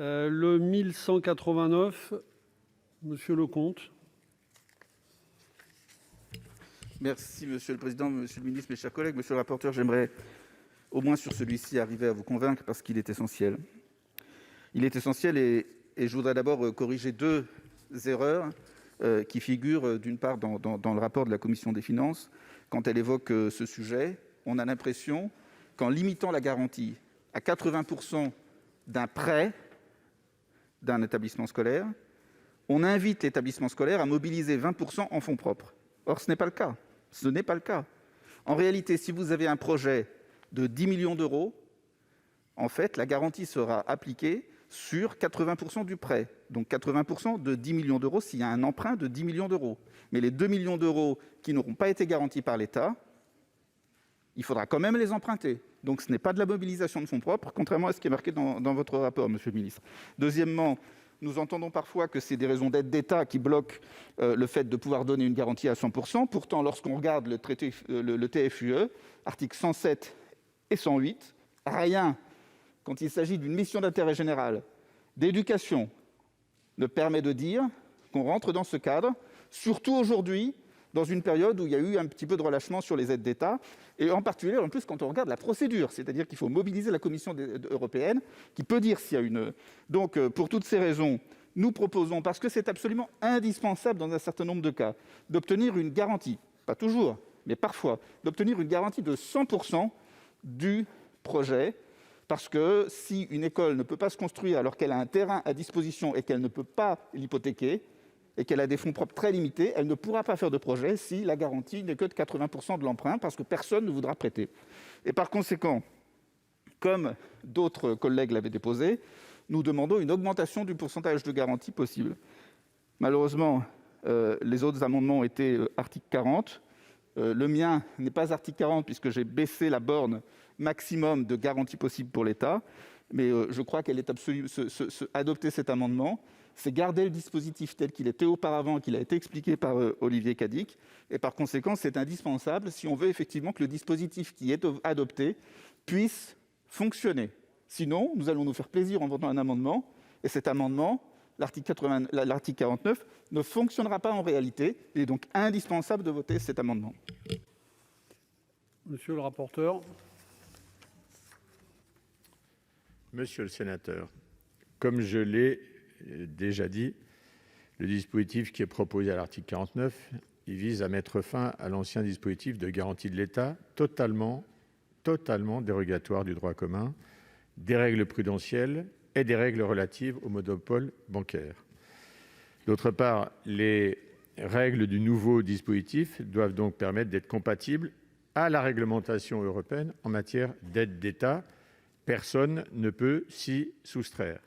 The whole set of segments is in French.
Le 1189, Monsieur Leconte. Merci Monsieur le Président, Monsieur le Ministre, mes chers collègues. Monsieur le rapporteur, j'aimerais au moins sur celui-ci arriver à vous convaincre parce qu'il est essentiel. Il est essentiel et je voudrais d'abord corriger deux erreurs qui figurent d'une part dans le rapport de la Commission des finances. Quand elle évoque ce sujet, on a l'impression qu'en limitant la garantie à 80% d'un prêt d'un établissement scolaire, on invite l'établissement scolaire à mobiliser 20% en fonds propres. Or, ce n'est pas le cas. Ce n'est pas le cas. En réalité, si vous avez un projet de 10 millions d'euros, en fait, la garantie sera appliquée sur 80% du prêt. Donc 80% de 10 millions d'euros s'il y a un emprunt de 10 millions d'euros. Mais les 2 millions d'euros qui n'auront pas été garantis par l'État, il faudra quand même les emprunter. Donc ce n'est pas de la mobilisation de fonds propres, contrairement à ce qui est marqué dans votre rapport, Monsieur le ministre. Deuxièmement, nous entendons parfois que c'est des raisons d'aide d'État qui bloquent le fait de pouvoir donner une garantie à 100%. Pourtant, lorsqu'on regarde le TFUE, articles 107 et 108, rien, quand il s'agit d'une mission d'intérêt général, d'éducation, ne permet de dire qu'on rentre dans ce cadre, surtout aujourd'hui, dans une période où il y a eu un petit peu de relâchement sur les aides d'État, et en particulier, en plus, quand on regarde la procédure, c'est-à-dire qu'il faut mobiliser la Commission européenne, qui peut dire s'il y a une... Donc, pour toutes ces raisons, nous proposons, parce que c'est absolument indispensable dans un certain nombre de cas, d'obtenir une garantie, pas toujours, mais parfois, d'obtenir une garantie de 100% du projet, parce que si une école ne peut pas se construire alors qu'elle a un terrain à disposition et qu'elle ne peut pas l'hypothéquer, et qu'elle a des fonds propres très limités, elle ne pourra pas faire de projet si la garantie n'est que de 80% de l'emprunt, parce que personne ne voudra prêter. Et par conséquent, comme d'autres collègues l'avaient déposé, nous demandons une augmentation du pourcentage de garantie possible. Malheureusement, les autres amendements étaient article 40. Le mien n'est pas article 40, puisque j'ai baissé la borne maximum de garantie possible pour l'État, mais je crois qu'elle est adopter cet amendement, c'est garder le dispositif tel qu'il était auparavant, qu'il a été expliqué par Olivier Cadic, et par conséquent, c'est indispensable si on veut effectivement que le dispositif qui est adopté puisse fonctionner. Sinon, nous allons nous faire plaisir en votant un amendement, et cet amendement, l'article 49, ne fonctionnera pas en réalité. Il est donc indispensable de voter cet amendement. Monsieur le rapporteur. Monsieur le sénateur, comme je l'ai déjà dit, le dispositif qui est proposé à l'article 49 vise à mettre fin à l'ancien dispositif de garantie de l'État, totalement dérogatoire du droit commun, des règles prudentielles et des règles relatives au monopole bancaire. D'autre part, les règles du nouveau dispositif doivent donc permettre d'être compatibles à la réglementation européenne en matière d'aide d'État. Personne ne peut s'y soustraire.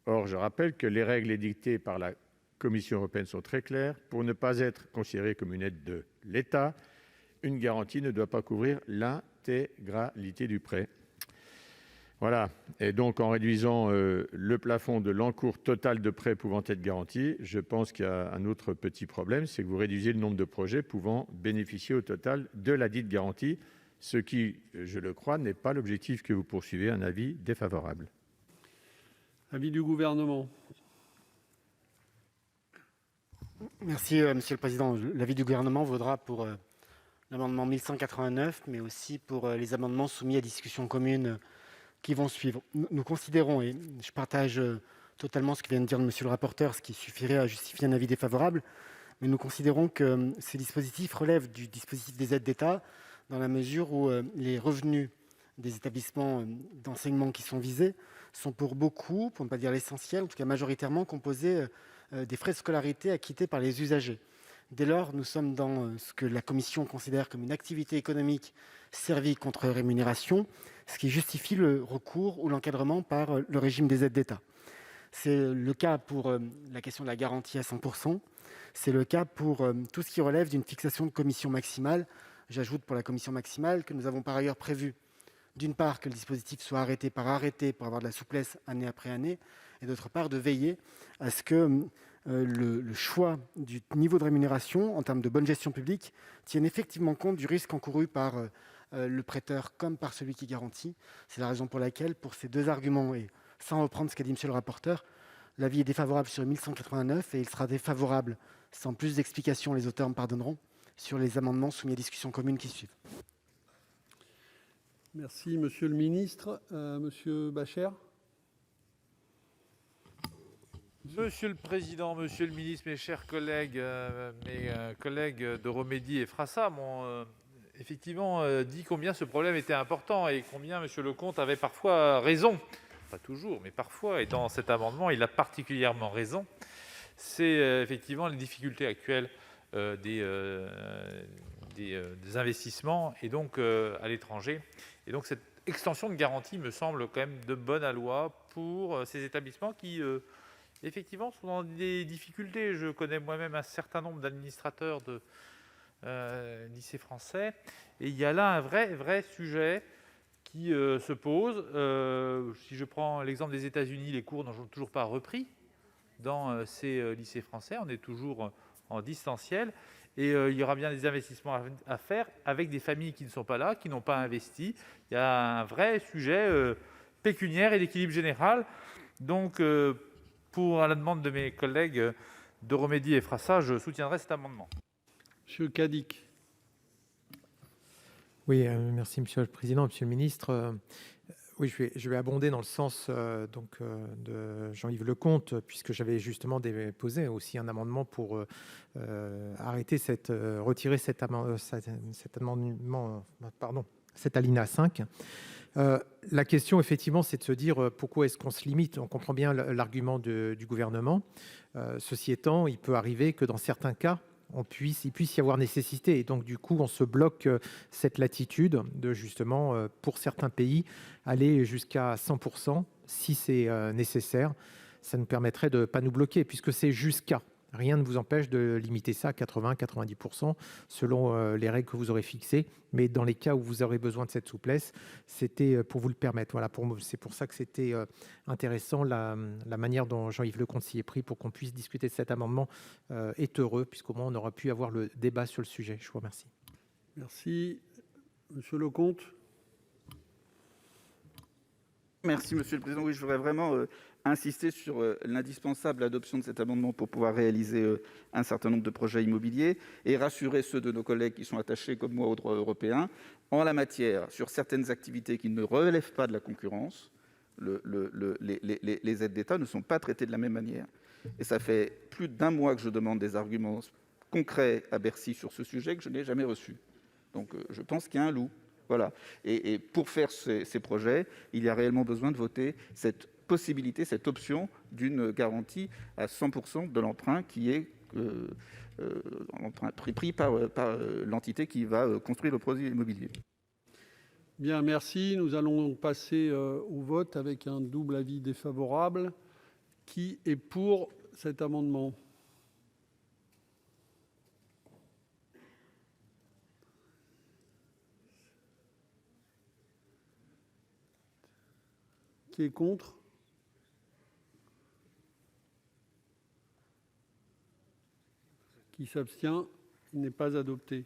Or, je rappelle que les règles édictées par la Commission européenne sont très claires. Pour ne pas être considérée comme une aide de l'État, une garantie ne doit pas couvrir l'intégralité du prêt. Voilà. Et donc, en réduisant le plafond de l'encours total de prêts pouvant être garantis, je pense qu'il y a un autre petit problème, c'est que vous réduisez le nombre de projets pouvant bénéficier au total de la dite garantie, ce qui, je le crois, n'est pas l'objectif que vous poursuivez. Un avis défavorable. Avis du Gouvernement. Merci, Monsieur le Président. L'avis du Gouvernement vaudra pour l'amendement 1189, mais aussi pour les amendements soumis à discussion commune qui vont suivre. Nous considérons, et je partage totalement ce que vient de dire Monsieur le rapporteur, ce qui suffirait à justifier un avis défavorable, mais nous considérons que ces dispositifs relèvent du dispositif des aides d'État, dans la mesure où les revenus des établissements d'enseignement qui sont visés sont pour beaucoup, pour ne pas dire l'essentiel, en tout cas majoritairement, composés des frais de scolarité acquittés par les usagers. Dès lors, nous sommes dans ce que la Commission considère comme une activité économique servie contre rémunération, ce qui justifie le recours ou l'encadrement par le régime des aides d'État. C'est le cas pour la question de la garantie à 100%, c'est le cas pour tout ce qui relève d'une fixation de commission maximale. J'ajoute pour la commission maximale que nous avons par ailleurs prévu, d'une part, que le dispositif soit arrêté par arrêté pour avoir de la souplesse année après année, et d'autre part, de veiller à ce que le choix du niveau de rémunération en termes de bonne gestion publique tienne effectivement compte du risque encouru par le prêteur comme par celui qui garantit. C'est la raison pour laquelle, pour ces deux arguments, et sans reprendre ce qu'a dit monsieur le rapporteur, l'avis est défavorable sur 1189 et il sera défavorable, sans plus d'explications, les auteurs me pardonneront, sur les amendements soumis à discussion commune qui suivent. Merci, monsieur le ministre. Monsieur Bachere. Monsieur le président, monsieur le ministre, mes chers collègues, mes collègues Deromedi et Frassa m'ont effectivement dit combien ce problème était important et combien monsieur Leconte avait parfois raison. Pas toujours, mais parfois, et dans cet amendement, il a particulièrement raison. C'est effectivement les difficultés actuelles des investissements et donc à l'étranger. Et donc cette extension de garantie me semble quand même de bonne aloi pour ces établissements qui effectivement sont dans des difficultés. Je connais moi-même un certain nombre d'administrateurs de lycées français et il y a là un vrai sujet qui se pose. Si je prends l'exemple des États-Unis, les cours n'ont toujours pas repris dans ces lycées français. On est toujours en distanciel et il y aura bien des investissements à faire avec des familles qui ne sont pas là, qui n'ont pas investi. Il y a un vrai sujet pécuniaire et d'équilibre général. Donc, pour la demande de mes collègues Deromedi et Frassa, je soutiendrai cet amendement. Monsieur Cadic. Oui, merci Monsieur le Président, Monsieur le Ministre. Oui, je vais abonder dans le sens de Jean-Yves Leconte, puisque j'avais justement déposé aussi un amendement pour retirer cet alinéa 5. La question, effectivement, c'est de se dire pourquoi est-ce qu'on se limite. On comprend bien l'argument du gouvernement. Ceci étant, il peut arriver que dans certains cas, il puisse y avoir nécessité. Et donc, du coup, on se bloque cette latitude de, justement, pour certains pays, aller jusqu'à 100% si c'est nécessaire. Ça nous permettrait de ne pas nous bloquer, puisque c'est jusqu'à. Rien ne vous empêche de limiter ça à 80-90% selon les règles que vous aurez fixées. Mais dans les cas où vous aurez besoin de cette souplesse, c'était pour vous le permettre. Voilà, c'est pour ça que c'était intéressant. La manière dont Jean-Yves Leconte s'y est pris pour qu'on puisse discuter de cet amendement est heureux, puisqu'au moins on aura pu avoir le débat sur le sujet. Je vous remercie. Merci. Monsieur Leconte. Merci, Monsieur le Président. Oui, je voudrais vraiment insister sur l'indispensable adoption de cet amendement pour pouvoir réaliser un certain nombre de projets immobiliers et rassurer ceux de nos collègues qui sont attachés, comme moi, au droit européen. En la matière, sur certaines activités qui ne relèvent pas de la concurrence, les aides d'État ne sont pas traitées de la même manière. Et ça fait plus d'un mois que je demande des arguments concrets à Bercy sur ce sujet que je n'ai jamais reçus. Donc je pense qu'il y a un loup. Voilà. Et pour faire ces projets, il y a réellement besoin de voter cette possibilité, cette option d'une garantie à 100% de l'emprunt qui est pris par l'entité qui va construire le projet immobilier. Bien, merci. Nous allons passer au vote avec un double avis défavorable. Qui est pour cet amendement ? Qui est contre ? Qui s'abstient ? Il n'est pas adopté.